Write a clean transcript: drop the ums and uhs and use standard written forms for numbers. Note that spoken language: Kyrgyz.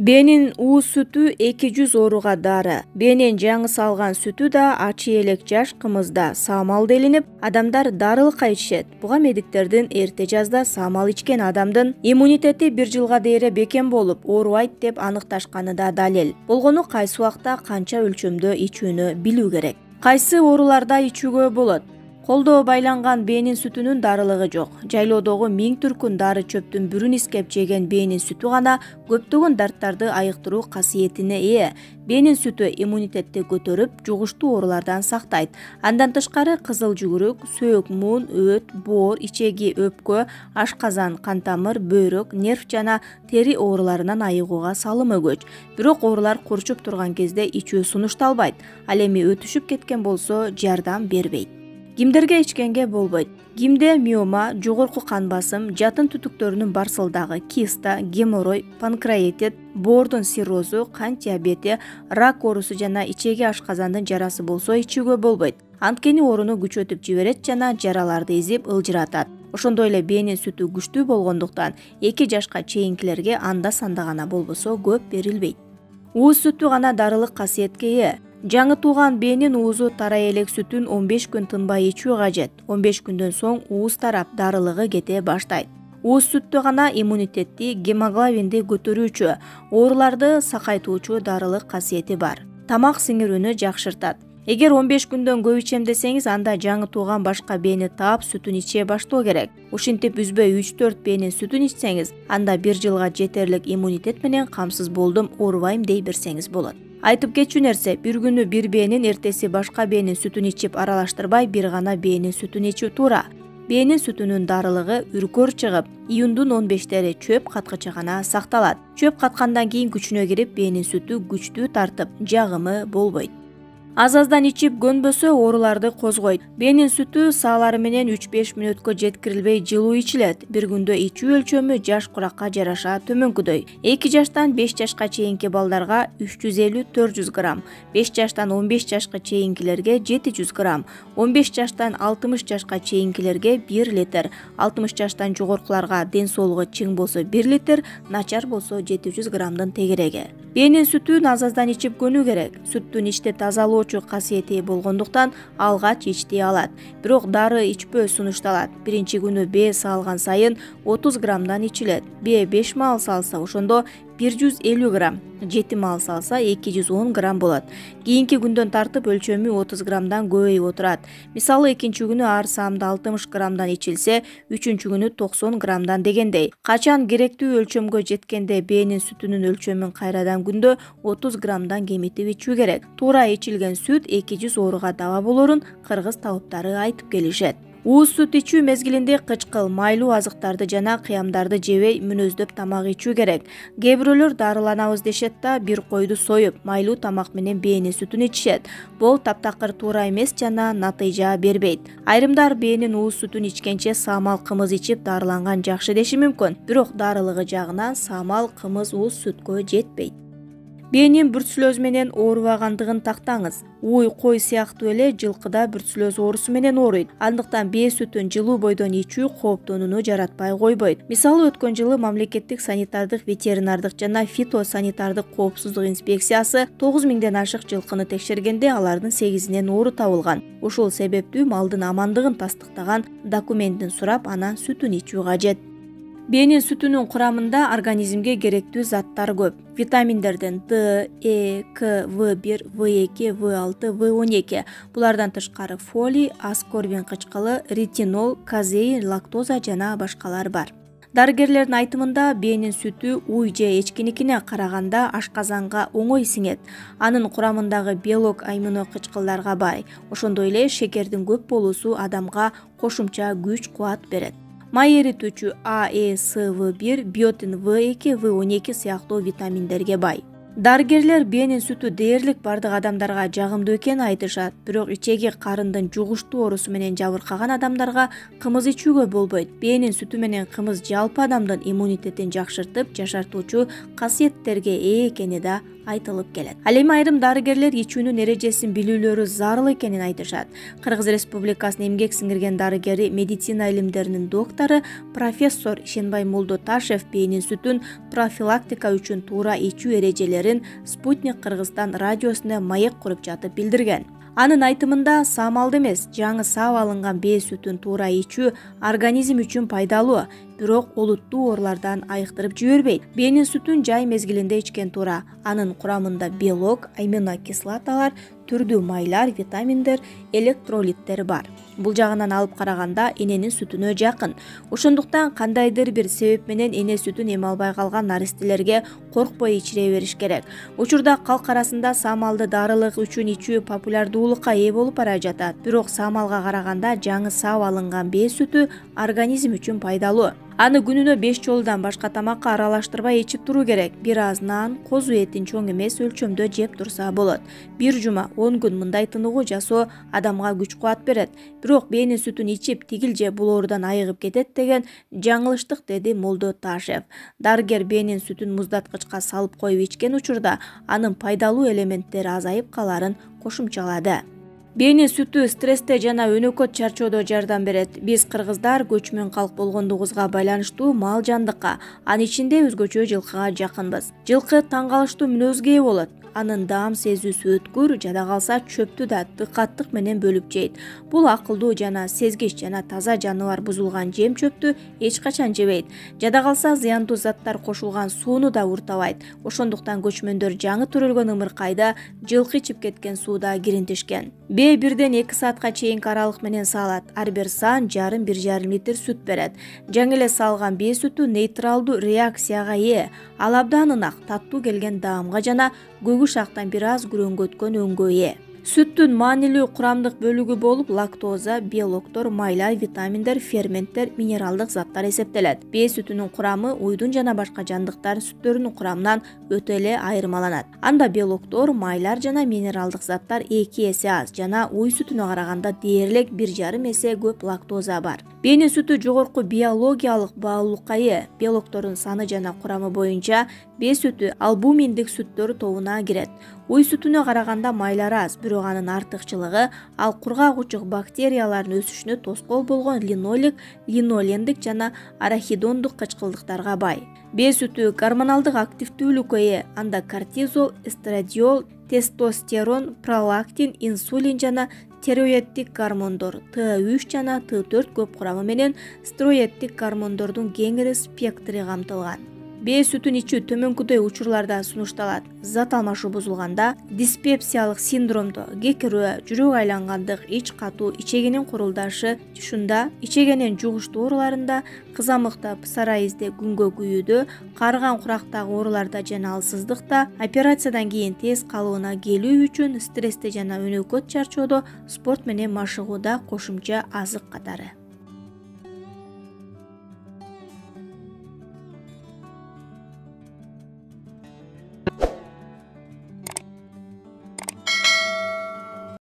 Бенин ууз сүтү 200 ооруга дары. Бенин жаңы салган сүтү да ачы элек жаш кымызда саамал делинип, адамдар дарылыкка ичишет. Буга медиктердин эрте жазда саамал ичкен адамдын иммунитети 1 жылга дейре бекем болуп, оорубайт деп аныкташканы да далил. Болгону кайсы убакта канча өлчөмдө ичүүнү билүү керек. Кайсы ооруларда ичүүгө болот? Колдо байланган бенин сүтүнүн дарылыгы жок. Жайлоодогу 1000 түркүн дары чөптүн бүрүн искеп жеген бенин сүтү гана көптөгөн дарттарды айыктыруу касиетине ээ. Бенин сүтү иммунитетти көтөрүп, жугуштуу оорулардан сактайт. Андан тышкары кызыл жүгүрүк, сөөк муун, өт, боор, ичеги, өпкө, ашказан, кан тамыр, бөйрөк, нерв жана тери ооруларынан айыгууга салымы көч. Бирок оорулар курчуп турган кезде ичүү сунушталбайт. Ал эми өтүшүп кеткен болсо жардам бербейт. Кимдерге ичкенге болбойт? Кимде миома, жогорку кан басым, жатын түтүктөрүнүн барсылдагы, киста, геморрой, панкреатит, боордун циррозу, кант диабети, рак оорусу жана ичеги ашказандын жарасы болсо ичүүгө болбойт. Анткени ооруну күчөтүп жиберет жана жараларды эзип ылжыратат. Ошондой эле бенин сүтү күчтүү болгондуктан 2 жашка чейинкилерге анда-санда гана болбосо көп берилбейт. Ууз сүтү гана дарылык касиетке ээ. Жаңы тууган бенин уузу тарай элек сүтүн 15 күн тынбай ичүү кажет. 15 күндөн соң ууз тарап, дарылыгы кете баштайт. Ууз сүттө гана иммунитетти, гемоглобинди көтөрүүчү, ооруларды сакайтуучу дарылык касиети бар. Тамак сиңирүүнү жакшыртат. Эгер 15 күндөн көп ичем десеңиз, анда жаңы тууган башка бени таап сүтүн иче баштоо керек. Ушинтип үзбөй 3-4 бенин сүтүн ичсеңиз, анда 1 жылга жетерлик иммунитет менен камсыз болдум, оорубайм дей берсеңиз болот. Айтып кетчү нерсе, бир күнү бир бенин, эртеси башка бенин сүтүн ичип аралаштырбай, бир гана бенин сүтүн ичүү туура. Бенин сүтүнүн дарылыгы үркөр чыгып, июндун 15-тери чөп каткыча гана сакталат. Чөп каткандан кийин күчүнө кирип, бенин сүтү күчтүү тартып, жагымы болбойт. Аз-аздан ичип көнбөсө ооруларды козгойт. Бенин сүтү саалары менен 3-5 мүнөткө жеткирилбей жылуу ичилет. Бир күндө ичүү өлчөмү жаш куракка жараша төмөнкүдөй. 2 жаштан 5 жашка чейинки балдарга 350-400 грамм, 5 жаштан 15 жашка чейинкилерге 700 грамм, 15 жаштан 60 жашка чейинкилерге 1 литр, 60 жаштан жогоркуларга ден соолугу чың болсо 1 литр, начар болсо 700 граммдын тегереги. Бенин сүтүн аз-аздан ичип көнүү керек. Сүттүн ичти тазалоочу касиети болгондуктан алгач ичти алат. Бирок дары ичпөө сунушталат. Биринчи күнү бээ салган сайын 30 граммдан ичилет. Бээ 5 маал салса, ошондо 150 грамм, 7 маал салса 210 грамм болот. Кийинки күндөн тартып өлчөмү 30 граммдан көбөйүп отурат. Мисалы экинчи күнү ар саамда 60 граммдан ичилсе, үчүнчү күнү 90 граммдан дегендей. Качан керектүү өлчөмгө жеткенде бенин сүтүнүн өлчөмүн кайрадан күндө 30 граммдан кемитип ичүү керек. Туура ичилген сүт 200 ооруга даба болорун кыргыз табыптары айтып келишет. Ууз сүт ичүү мезгилинде кычкыл, майлуу азыктарды жана кыямдарды жебей мүнөздөп тамак ичүү керек. Кээ бирөөлөр дарыланабыз дешет да, бир койду союп, майлуу тамак менен бенин сүтүн ичишет. Бул таптакыр туура эмес жана натыйжа бербейт. Айрымдар бенин ууз сүтүн ичкенче саамал кымыз ичип дарыланган жакшы деши мүмкүн. Бирок дарылыгы жагынан саамал кымыз ууз сүткө жетпейт. Бенин бруцеллез менен оорубагандыгын тактаңыз. Уй, кой сыяктуу эле жылкыда бруцеллез оорусу менен ооруйт. Андыктан бээ сүтүн жылуу бойдон ичүү кооптонууну жаратпай койбойт. Мисалы өткөн жылы мамлекеттик санитардык, ветеринардык жана фитосанитардык коопсуздук инспекциясы 9000ден ашык жылкыны текшергенде алардын 8-инен оору табылган. Ушул себептүү малдын амандыгын тастыктаган документтин сурап, анан сүтүн ичүү кажет. Бенин сүтүнүн курамында организмге керектүү заттар көп. Витаминдерден D, E, K, В1, В2, В6, В12. Булардан тышкары фолий, аскорбин кычкылы, ретинол, казеин, лактоза жана башкалар бар. Дарыгерлердин айтымында бенин сүтү уй же эчкиникине караганда ашказанга оңой сиңет. Анын курамындагы белок амино кычкылдарга бай. Ошондой эле шекердин көп болуусу адамга кошумча күч-кубат берет. Май эритүүчү А, Э, С, В1, биотин В2, В12 сыяктуу витаминдерге бай. Дарыгерлер бенин сүтү дээрлик бардык адамдарга жагымдуу экенин айтышат, бирок ичеги карындын жугуштуу оорусу менен жабыркаган адамдарга кымыз ичүүгө болбойт. Бенин сүтү менен кымыз жалпы адамдын иммунитетин жакшыртып, жашартуучу касиеттерге ээ экени да айтылып келет. Ал эми айрым дарыгерлер ичүүнүн эрежесин билүүлөрү зарыл экенин айтышат. Кыргыз Республикасынын эмгек сиңирген дарыгери, медицина илимдеринин доктору профессор Ишенбай Молдоташев бээнин сүтүн профилактика үчүн туура ичүү эрежелерин Спутник Кыргызстан радиосуна маек куруп жатып билдирген. Анын айтымында саамалды эмес, жаңы саап алынган бээ сүтүн туура ичүү организм үчүн пайдалуу, бирок олуттуу оорулардан айыктырып жибербейт. Бээнин сүтүн жай мезгилинде ичкен туура. Анын курамында белок, аминокислоталар, түрдүү майлар, витаминдер, электролиттер бар. Бул жагынан алып караганда эненин сүтүнө жакын. Ошондуктан кандайдыр бир себеп менен эне сүтүн эме албай калган наристелерге коркпой ичире бериш керек. Учурда калк арасында саамалды дарылык үчүн ичүү популярдуулукка ээ болуп бара жатат. Бирок саамалга караганда жаңы саап алынган бээ сүтү организм үчүн пайдалуу. Аны күнүнө 5 жолудан башка тамакка аралаштырбай ичип туруу керек. Бир аз нан, козу этин чоң эмес өлчөмдө жеп турса болот. Бир жума 10 күн мындай тыныгуу жасоо адамга күч кубат берет. Бирок бээнин сүтүн ичип тигил же бул оорудан айыгып кетет деген жаңылыштык, деди Молдоташев. Дарыгер бээнин сүтүн муздаткычка салып коюп ичкен учурда анын пайдалуу элементтери азайып каларын кошумчалады. Бээнин сүтү стрессте жана өнөкөт чарчоодо жардам берет. Биз кыргыздар көчмөн калк болгондугубузга байланыштуу мал жандыкка, анын ичинде өзгөчө жылкыга жакынбыз. Жылкы таң калыштуу мүнөзгө ээ болот. Анын даам сезүүсү өткүр, жада калса чөптү да дыкаттык менен бөлүп жейт. Бул акылдуу жана сезгич жана таза жаныбар бузулган жем чөптү эч качан жебейт. Жада калса зыяндуу заттар кошулган сууну да уртабайт. Ошондуктан көчмөндөр жаңы төрөлгөн ымыркайда жылкы ичип кеткен сууда киринтишкен. Бээ 1-2 саатка чейинки аралык менен саалат. Ар бир саан 1,5 литр сүт берет. Жаңы эле саалган бээ сүтү нейтралдуу реакцияга ээ. Ал абдан ынак, таттуу келген даамга жана көгүш актан бир аз күрөңгөткөн өңгө ээ. Сүттүн маанилүү курамдык бөлүгү болуп лактоза, белоктор, майлар, витаминдер, ферменттер, минералдык заттар эсептелет. Бээ сүтүнүн курамы уйдун жана башка жандыктар сүттөрүнүн курамынан өтө эле айырмаланат. Анда белоктор, майлар жана минералдык заттар 2 эсе аз жана уй сүтүнө караганда дээрлик 1,5 эсе көп лактоза бар. Бээнин сүтү жогорку биологиялык баалуулукка ээ. Белоктордун саны жана курамы боюнча бээ сүтү албуминдик сүттөр тобуна кирет. Уй сүтүнө караганда майлар аз, бирок анын артыкчылыгы ал кургак учук бактериялардын өсүшүнө тоскоол болгон линолик, линолендик жана арахидондук кычкылдыктарга бай. Бээ сүтү гормоналдык активдүүлүккө ээ. Анда кортизол, эстрадиол, тестостерон, пролактин, инсулин жана тиреоидтик гормондор, Т3 жана Т4 көп курамы менен стероидтик гормондордун кеңири спектри камтылган. Бээ сүтүн ичүү төмөнкүдөй учурларда сунушталат. Зат алмашуу бузулганда, диспепсиялык синдромдо, кекирүү, жүрөк айлангандык, ич катуу, ичегенин курулдашы, ушунда ичегенин жугуштуу ооруларында, кызамыкта, псориазде, күнгө күйүүдө, карыган курактагы ооруларда жана алсыздыкта, операциядан кийин тез калыбына келүү үчүн стрессте жана өнөкөт чарчоодо спорт менен машыгууда кошумча азык катары.